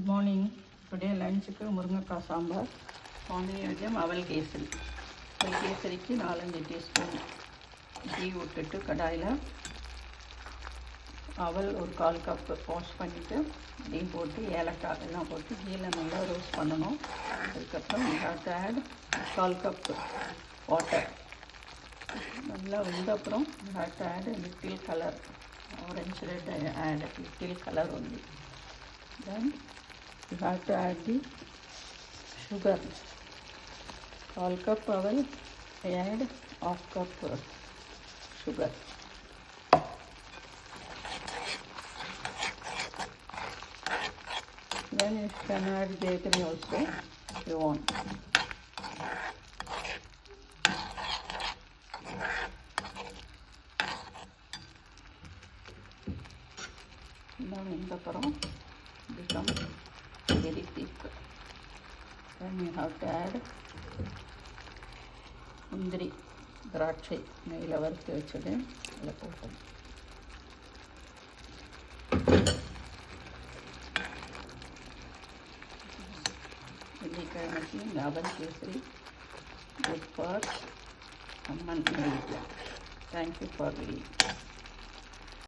Good morning. Today lunch ku முருங்கைக்காய் sambar. Morning வச்சேன் அவல் கேசரி. அவல் கேசரிக்கு 4-5 டீஸ்பூன் கீ விட்டுட்டு கடாயில் அவல் ஒரு 1/4 கப்பு வாஷ் பண்ணிவிட்டு இதையும் போட்டு ஏலக்காய் எல்லாம் போட்டு கீழே நல்லா ரோஸ்ட் பண்ணணும். அதுக்கப்புறம் ஆட் 1/4 கப்பு வாட்டர் நல்லா வெந்த அப்புறம் add little colour orange red add little colour only. Then you have to add the sugar. 1/4 cup aval, add 1/2 cup sugar. Then you can add jaggery also if you want. Now in the param become very thick. Then you have to add முந்திரி திராட்சை நெய்யில் வறுத்து வச்சது அதில் போட்டோம். வெள்ளிக்கிழமைக்கு இந்த அவல் kesari good for அம்மன் வீட்டில். Thank you for reading.